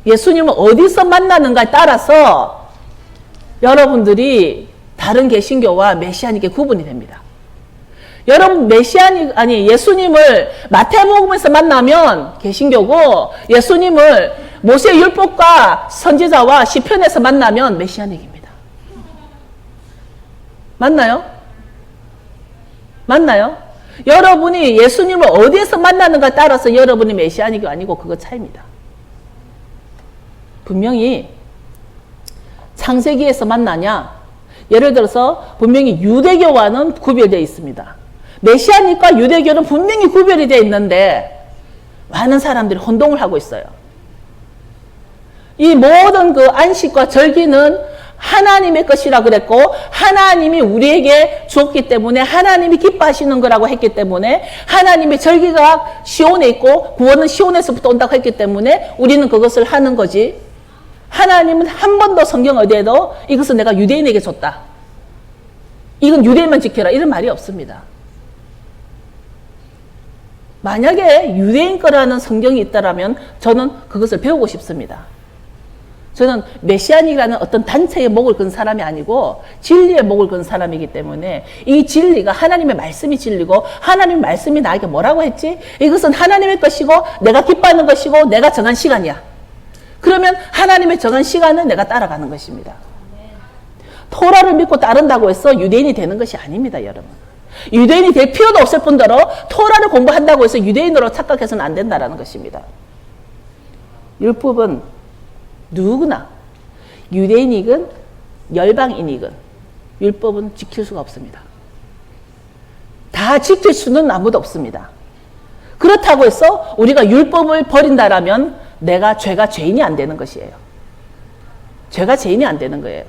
예수님을 어디서 만나는가에 따라서 여러분들이 다른 개신교와 메시아닉의 구분이 됩니다. 여러분 예수님을 마태복음에서 만나면 개신교고 예수님을 모세 율법과 선지자와 시편에서 만나면 메시아닉입니다. 맞나요? 맞나요? 여러분이 예수님을 어디에서 만나는가에 따라서 여러분이 메시아닉이 아니고 그거 차이입니다. 분명히 창세기에서 만나냐 예를 들어서 분명히 유대교와는 구별되어 있습니다. 메시아닉과 유대교는 분명히 구별이 되어 있는데 많은 사람들이 혼동을 하고 있어요. 이 모든 그 안식과 절기는 하나님의 것이라 그랬고 하나님이 우리에게 주었기 때문에 하나님이 기뻐하시는 거라고 했기 때문에 하나님의 절기가 시온에 있고 구원은 시온에서부터 온다고 했기 때문에 우리는 그것을 하는 거지. 하나님은 한 번도 성경 어디에도 이것은 내가 유대인에게 줬다. 이건 유대인만 지켜라. 이런 말이 없습니다. 만약에 유대인 거라는 성경이 있다라면 저는 그것을 배우고 싶습니다. 저는 메시아닉이라는 어떤 단체의 목을 건 사람이 아니고 진리의 목을 건 사람이기 때문에 이 진리가 하나님의 말씀이 진리고 하나님의 말씀이 나에게 뭐라고 했지? 이것은 하나님의 것이고 내가 기뻐하는 것이고 내가 정한 시간이야. 그러면 하나님의 정한 시간은 내가 따라가는 것입니다. 토라를 믿고 따른다고 해서 유대인이 되는 것이 아닙니다, 여러분. 유대인이 될 필요도 없을 뿐더러 토라를 공부한다고 해서 유대인으로 착각해서는 안 된다는 것입니다. 율법은 누구나 유대인이건 열방인이건 율법은 지킬 수가 없습니다. 다 지킬 수는 아무도 없습니다. 그렇다고 해서 우리가 율법을 버린다라면 죄가 죄인이 안 되는 것이에요. 죄가 죄인이 안 되는 거예요.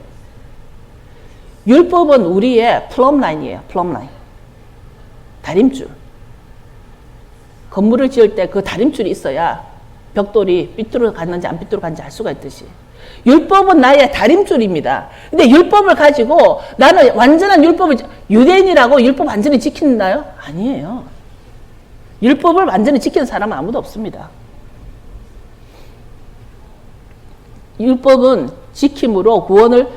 율법은 우리의 플럼라인이에요. 플럼라인. 다림줄. 건물을 지을 때 그 다림줄이 있어야 벽돌이 삐뚤어 갔는지 안 삐뚤어 갔는지 알 수가 있듯이. 율법은 나의 다림줄입니다. 근데 율법을 가지고 나는 완전한 유대인이라고 율법 완전히 지킨나요? 아니에요. 율법을 완전히 지키는 사람은 아무도 없습니다. 율법은 지킴으로 구원을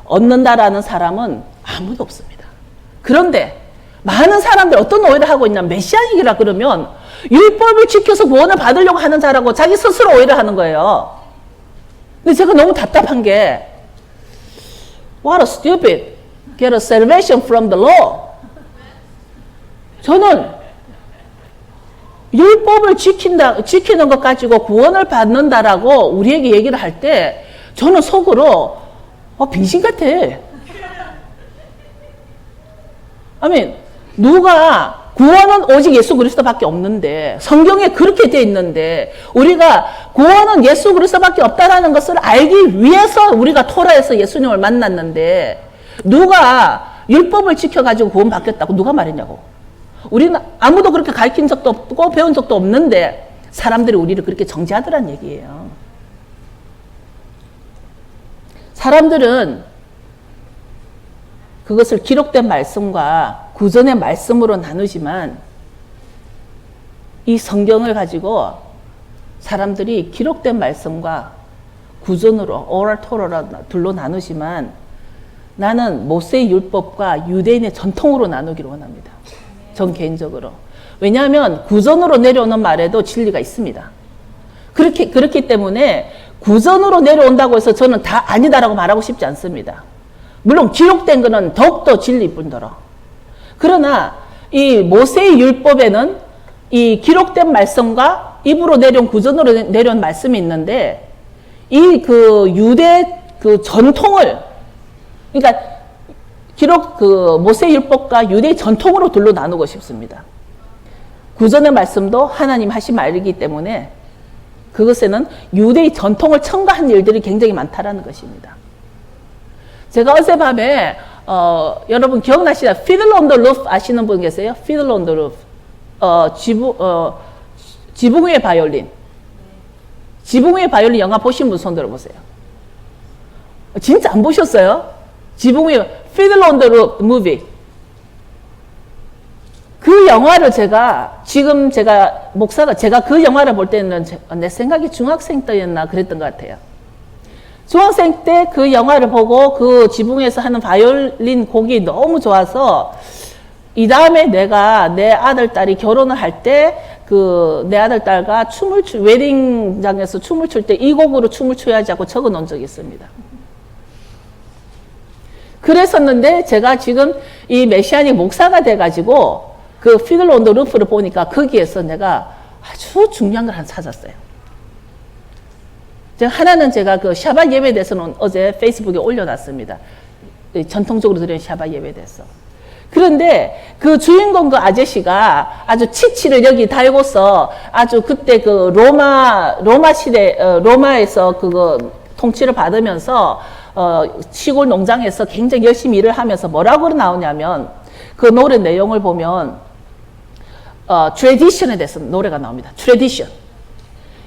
얻는다라는 사람은 아무도 없습니다. 그런데 많은 사람들이 어떤 오해를 하고 있냐면 메시아닉이라 그러면 율법을 지켜서 구원을 받으려고 하는 자라고 자기 스스로 오해를 하는 거예요. 근데 제가 너무 답답한 게 What a stupid. Get a salvation from the law. 저는 율법을 지키는 것 가지고 구원을 받는다라고 우리에게 얘기를 할 때 저는 속으로 빙신 같아. 누가 구원은 오직 예수 그리스도밖에 없는데 성경에 그렇게 되어 있는데 우리가 구원은 예수 그리스도밖에 없다라는 것을 알기 위해서 우리가 토라에서 예수님을 만났는데 누가 율법을 지켜가지고 구원 받겠다고 누가 말했냐고. 우리는 아무도 그렇게 가르친 적도 없고 배운 적도 없는데 사람들이 우리를 그렇게 정죄하더란 얘기예요. 사람들은 그것을 기록된 말씀과 구전의 말씀으로 나누지만 이 성경을 가지고 사람들이 기록된 말씀과 구전으로 오랄 토라로 나누지만 나는 모세의 율법과 유대인의 전통으로 나누기를 원합니다. 전 개인적으로. 왜냐하면 구전으로 내려오는 말에도 진리가 있습니다. 그렇기 때문에 구전으로 내려온다고 해서 저는 다 아니다라고 말하고 싶지 않습니다. 물론 기록된 것은 더욱더 진리일 뿐더러. 그러나 이 모세의 율법에는 이 기록된 말씀과 입으로 내려온 구전으로 내려온 말씀이 있는데 이 그 유대 그 전통을 그러니까 모세 율법과 유대의 전통으로 둘로 나누고 싶습니다. 구전의 말씀도 하나님 하신 말이기 때문에 그것에는 유대의 전통을 첨가한 일들이 굉장히 많다라는 것입니다. 제가 어젯밤에 여러분 기억나시나? Fiddle on the Roof 아시는 분 계세요? Fiddle on the Roof. 지붕 위의 바이올린. 지붕 위의 바이올린 영화 보신 분 손 들어보세요. 진짜 안 보셨어요? 지붕 위의 Fiddle on the Roof movie. 그 영화를 제가 그 영화를 볼 때는 내 생각이 중학생 때였나 그랬던 것 같아요. 중학생 때 그 영화를 보고 그 지붕에서 하는 바이올린 곡이 너무 좋아서 이 다음에 내가 내 아들 딸이 결혼을 할 때 내 아들 딸과 웨딩장에서 춤을 출 때 이 곡으로 춤을 춰야지 하고 적어 놓은 적이 있습니다. 그랬었는데 제가 지금 이 메시아닉 목사가 돼가지고 그 Fiddle on the Roof를 보니까 거기에서 내가 아주 중요한 걸 하나 찾았어요. 하나는 제가 그 샤bat 예배에 대해서는 어제 페이스북에 올려놨습니다. 전통적으로 드리는 샤bat 예배에 대해서. 그런데 그 주인공 그 아저씨가 아주 치치를 여기 달고서 아주 그때 그 로마 시대, 로마에서 그거 통치를 받으면서 시골 농장에서 굉장히 열심히 일을 하면서 뭐라고 나오냐면 그 노래 내용을 보면 트래디션에 대해서 노래가 나옵니다. 트래디션.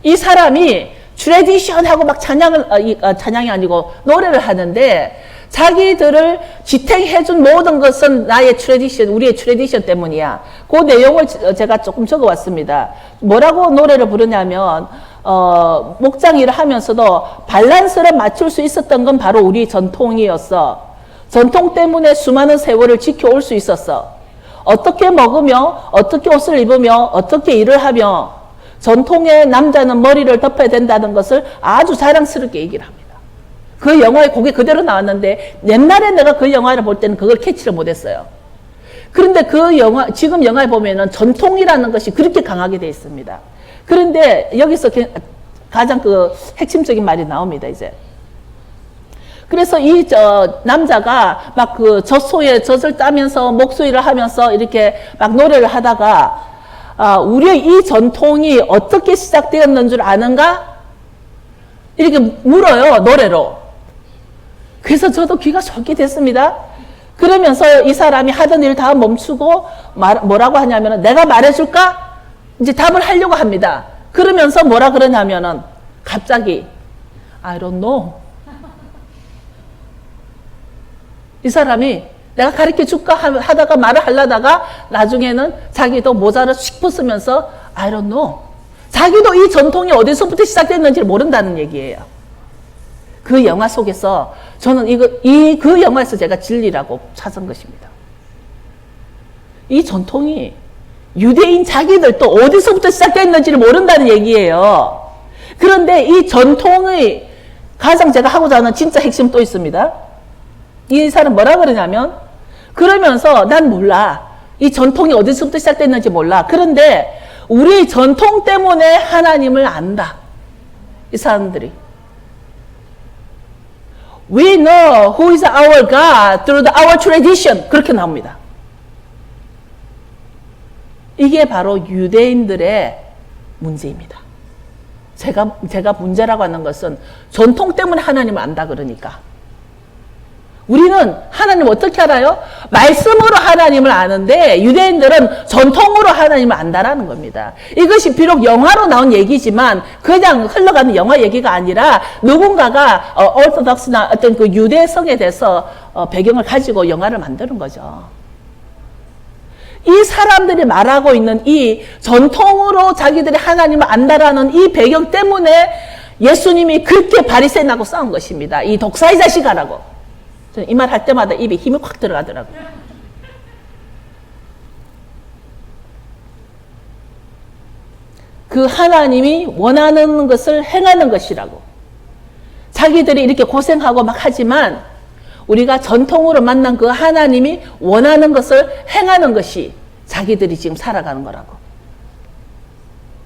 이 사람이 트래디션 하고 막 찬양이 아니고 노래를 하는데 자기들을 지탱해준 모든 것은 나의 트래디션, 우리의 트래디션 때문이야. 그 내용을 제가 조금 적어왔습니다. 뭐라고 노래를 부르냐면 목장 일을 하면서도 밸런스를 맞출 수 있었던 건 바로 우리 전통이었어. 전통 때문에 수많은 세월을 지켜올 수 있었어. 어떻게 먹으며 어떻게 옷을 입으며 어떻게 일을 하며 전통의 남자는 머리를 덮어야 된다는 것을 아주 자랑스럽게 얘기를 합니다. 그 영화에 그게 그대로 나왔는데 옛날에 내가 그 영화를 볼 때는 그걸 캐치를 못했어요. 그런데 그 영화, 지금 영화에 보면은 전통이라는 것이 그렇게 강하게 되어 있습니다. 그런데 여기서 가장 그 핵심적인 말이 나옵니다, 이제. 그래서 이 남자가 막 그 젖소에 젖을 따면서 목소리를 하면서 이렇게 막 노래를 하다가 우리의 이 전통이 어떻게 시작되었는 줄 아는가? 이렇게 물어요, 노래로. 그래서 저도 귀가 솔깃했습니다. 그러면서 이 사람이 하던 일 다 멈추고 뭐라고 하냐면은 내가 말해줄까? 이제 답을 하려고 합니다. 그러면서 뭐라 그러냐면은 갑자기 I don't know. 이 사람이 내가 가르쳐 줄까 하다가 말을 하려다가 나중에는 자기도 모자를 씩 벗으면서 I don't know. 자기도 이 전통이 어디서부터 시작됐는지를 모른다는 얘기예요. 그 영화 속에서 저는 그 영화에서 제가 진리라고 찾은 것입니다. 이 전통이 유대인 자기들도 어디서부터 시작됐는지를 모른다는 얘기예요. 그런데 이 전통의 가장 제가 하고자 하는 진짜 핵심 또 있습니다. 이 사람 뭐라 그러냐면 그러면서 난 몰라. 이 전통이 어디서부터 시작됐는지 몰라. 그런데 우리 전통 때문에 하나님을 안다. 이 사람들이. We know who is our God through our tradition. 그렇게 나옵니다. 이게 바로 유대인들의 문제입니다. 제가 문제라고 하는 것은 전통 때문에 하나님을 안다 그러니까. 우리는 하나님을 어떻게 알아요? 말씀으로 하나님을 아는데 유대인들은 전통으로 하나님을 안다라는 겁니다. 이것이 비록 영화로 나온 얘기지만 그냥 흘러가는 영화 얘기가 아니라 누군가가 오르토독스나 어떤 그 유대성에 대해서 배경을 가지고 영화를 만드는 거죠. 이 사람들이 말하고 있는 이 전통으로 자기들이 하나님을 안다라는 이 배경 때문에 예수님이 그렇게 바리새인하고 싸운 것입니다. 이 독사의 자식아라고. 이 말 할 때마다 입에 힘이 확 들어가더라고요. 그 하나님이 원하는 것을 행하는 것이라고. 자기들이 이렇게 고생하고 막 하지만 우리가 전통으로 만난 그 하나님이 원하는 것을 행하는 것이 자기들이 지금 살아가는 거라고.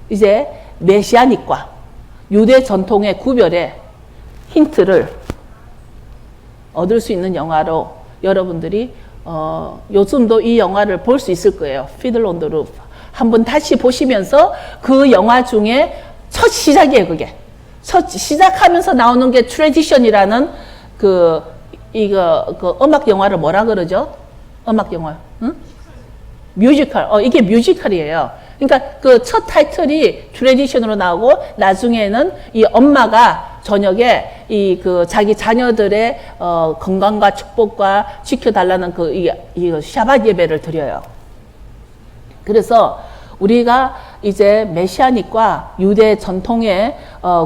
이제 메시아닉과 유대 전통의 구별의 힌트를 얻을 수 있는 영화로 여러분들이 요즘도 이 영화를 볼 수 있을 거예요. Fiddle on the Roof. 한번 다시 보시면서 그 영화 중에 첫 시작이에요, 그게. 첫 시작하면서 나오는 게 트래디션이라는 그 음악 영화를 뭐라 그러죠? 음악 영화. 응? 뮤지컬. 이게 뮤지컬이에요. 그러니까 그 첫 타이틀이 트래디션으로 나오고 나중에는 이 엄마가 저녁에 이 그 자기 자녀들의 건강과 축복과 지켜달라는 이 샤밧 예배를 드려요. 그래서 우리가 이제 메시아닉과 유대 전통의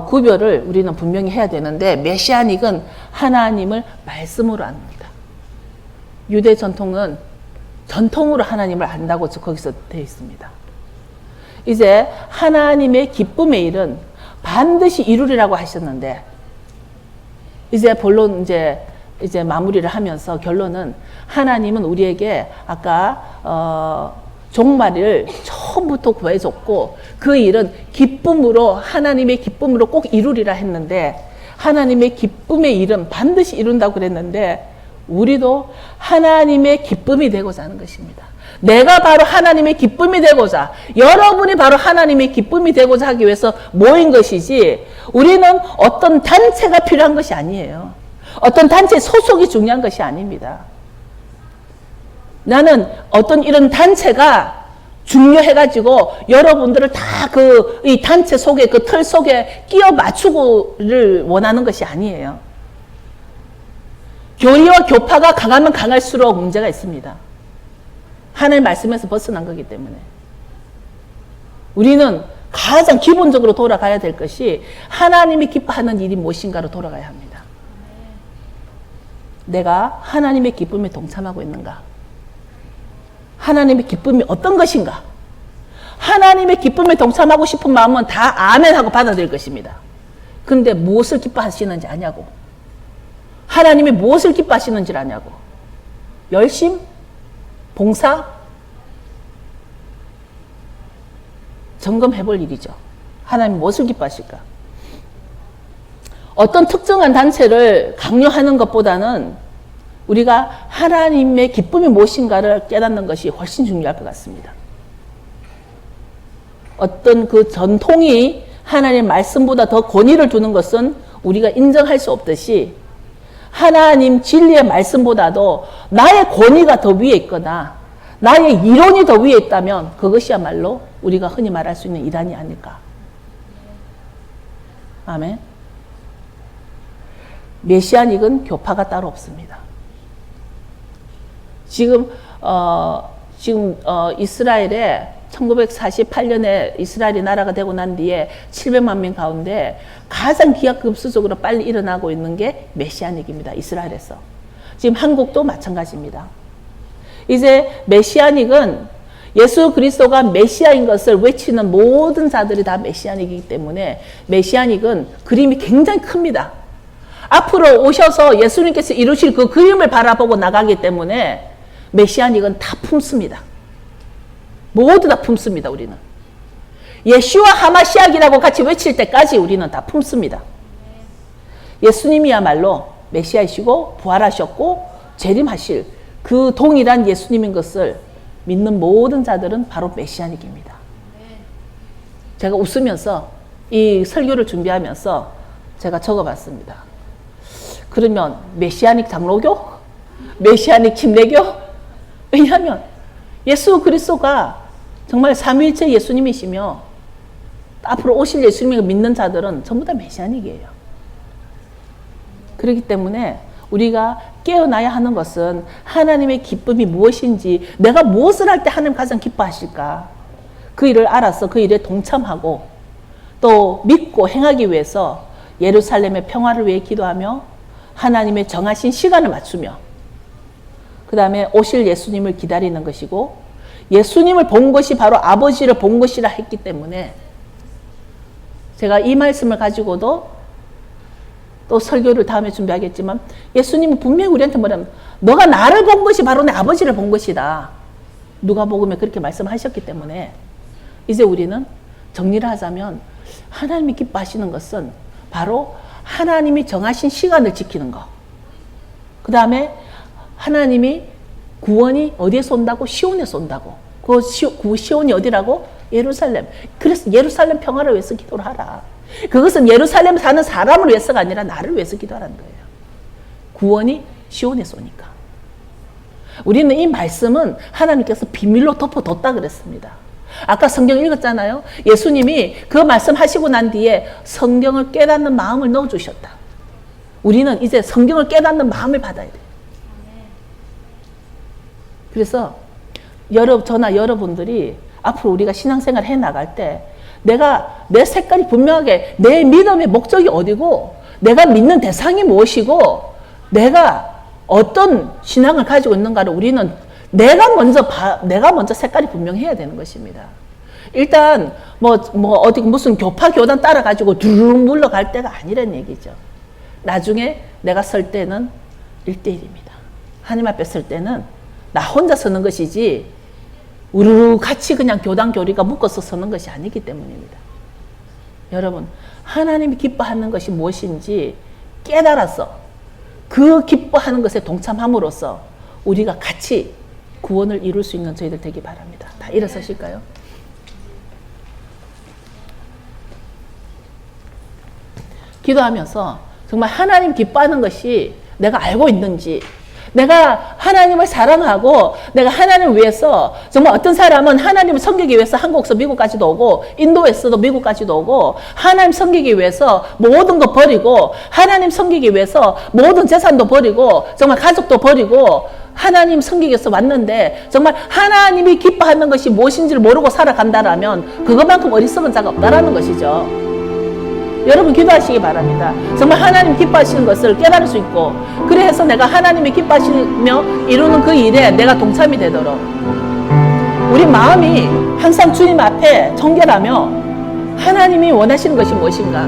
구별을 우리는 분명히 해야 되는데 메시아닉은 하나님을 말씀으로 압니다. 유대 전통은 전통으로 하나님을 안다고 거기서 되어 있습니다. 이제 하나님의 기쁨의 일은 반드시 이루리라고 하셨는데 이제 본론 이제 마무리를 하면서 결론은 하나님은 우리에게 아까 종말을 처음부터 구해줬고 그 일은 기쁨으로 하나님의 기쁨으로 꼭 이루리라 했는데 하나님의 기쁨의 일은 반드시 이룬다고 그랬는데 우리도 하나님의 기쁨이 되고자 하는 것입니다. 내가 바로 하나님의 기쁨이 되고자, 여러분이 바로 하나님의 기쁨이 되고자 하기 위해서 모인 것이지, 우리는 어떤 단체가 필요한 것이 아니에요. 어떤 단체 소속이 중요한 것이 아닙니다. 나는 어떤 이런 단체가 중요해가지고 여러분들을 다 이 단체 속에, 그 틀 속에 끼워 맞추고를 원하는 것이 아니에요. 교리와 교파가 강하면 강할수록 문제가 있습니다. 하나님 말씀에서 벗어난 거기 때문에. 우리는 가장 기본적으로 돌아가야 될 것이 하나님이 기뻐하는 일이 무엇인가로 돌아가야 합니다. 내가 하나님의 기쁨에 동참하고 있는가? 하나님의 기쁨이 어떤 것인가? 하나님의 기쁨에 동참하고 싶은 마음은 다 아멘하고 받아들일 것입니다. 그런데 무엇을 기뻐하시는지 아냐고. 하나님이 무엇을 기뻐하시는지 아냐고. 열심? 봉사? 점검해 볼 일이죠. 하나님 무엇을 기뻐하실까? 어떤 특정한 단체를 강요하는 것보다는 우리가 하나님의 기쁨이 무엇인가를 깨닫는 것이 훨씬 중요할 것 같습니다. 어떤 그 전통이 하나님의 말씀보다 더 권위를 두는 것은 우리가 인정할 수 없듯이, 하나님 진리의 말씀보다도 나의 권위가 더 위에 있거나 나의 이론이 더 위에 있다면 그것이야말로 우리가 흔히 말할 수 있는 이단이 아닐까. 아멘. 메시아닉은 교파가 따로 없습니다. 지금 이스라엘에 1948년에 이스라엘이 나라가 되고 난 뒤에 700만 명 가운데 가장 기하급수적으로 빨리 일어나고 있는 게 메시아닉입니다. 이스라엘에서. 지금 한국도 마찬가지입니다. 이제 메시아닉은 예수 그리스도가 메시아인 것을 외치는 모든 자들이 다 메시아닉이기 때문에 메시아닉은 그림이 굉장히 큽니다. 앞으로 오셔서 예수님께서 이루실 그 그림을 바라보고 나가기 때문에 메시아닉은 다 품습니다. 모두 다 품습니다. 우리는 예슈와 하마시아기라고 같이 외칠 때까지 우리는 다 품습니다. 예수님이야말로 메시아이시고 부활하셨고 재림하실 그 동일한 예수님인 것을 믿는 모든 자들은 바로 메시아닉입니다. 제가 웃으면서 이 설교를 준비하면서 제가 적어봤습니다. 그러면 메시아닉 장로교? 메시아닉 침례교? 왜냐하면 예수 그리스도가 정말 삼위일체 예수님이시며 앞으로 오실 예수님을 믿는 자들은 전부 다 메시아닉이에요. 그렇기 때문에 우리가 깨어나야 하는 것은 하나님의 기쁨이 무엇인지, 내가 무엇을 할 때 하나님 가장 기뻐하실까, 그 일을 알아서 그 일에 동참하고 또 믿고 행하기 위해서 예루살렘의 평화를 위해 기도하며 하나님의 정하신 시간을 맞추며 그 다음에 오실 예수님을 기다리는 것이고, 예수님을 본 것이 바로 아버지를 본 것이라 했기 때문에 제가 이 말씀을 가지고도 또 설교를 다음에 준비하겠지만, 예수님은 분명히 우리한테 뭐냐면 너가 나를 본 것이 바로 내 아버지를 본 것이다. 누가복음에 그렇게 말씀하셨기 때문에 이제 우리는 정리를 하자면 하나님이 기뻐하시는 것은 바로 하나님이 정하신 시간을 지키는 것. 그 다음에 하나님이 구원이 어디에서 온다고? 시온에서 온다고. 그 시온이 어디라고? 예루살렘. 그래서 예루살렘 평화를 위해서 기도를 하라. 그것은 예루살렘에 사는 사람을 위해서가 아니라 나를 위해서 기도하라는 거예요. 구원이 시온에서 오니까. 우리는 이 말씀은 하나님께서 비밀로 덮어뒀다 그랬습니다. 아까 성경 읽었잖아요. 예수님이 그 말씀하시고 난 뒤에 성경을 깨닫는 마음을 넣어주셨다. 우리는 이제 성경을 깨닫는 마음을 받아야 돼요. 그래서 저나 여러분들이 앞으로 우리가 신앙생활 해 나갈 때 내 색깔이 분명하게, 내 믿음의 목적이 어디고, 내가 믿는 대상이 무엇이고, 내가 어떤 신앙을 가지고 있는가를 우리는 내가 먼저 색깔이 분명해야 되는 것입니다. 일단 어디 무슨 교파 교단 따라 가지고 두루룩 물러갈 때가 아니란 얘기죠. 나중에 내가 설 때는 1대1입니다. 하나님 앞에 설 때는 나 혼자 서는 것이지 우르르 같이 그냥 교단 교리가 묶어서 서는 것이 아니기 때문입니다. 여러분, 하나님이 기뻐하는 것이 무엇인지 깨달아서 그 기뻐하는 것에 동참함으로써 우리가 같이 구원을 이룰 수 있는 저희들 되기 바랍니다. 다 일어서실까요? 기도하면서 정말 하나님 기뻐하는 것이 내가 알고 있는지, 내가 하나님을 사랑하고 내가 하나님을 위해서 정말 어떤 사람은 하나님을 섬기기 위해서 한국에서 미국까지도 오고 인도에서도 미국까지도 오고 하나님 섬기기 위해서 모든 거 버리고 하나님 섬기기 위해서 모든 재산도 버리고 정말 가족도 버리고 하나님 섬기기 위해서 왔는데 정말 하나님이 기뻐하는 것이 무엇인지를 모르고 살아간다라면 그것만큼 어리석은 자가 없다라는 것이죠. 여러분 기도하시기 바랍니다. 정말 하나님 기뻐하시는 것을 깨달을 수 있고 그래서 내가 하나님이 기뻐하시며 이루는 그 일에 내가 동참이 되도록 우리 마음이 항상 주님 앞에 정결하며 하나님이 원하시는 것이 무엇인가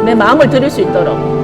내 마음을 드릴 수 있도록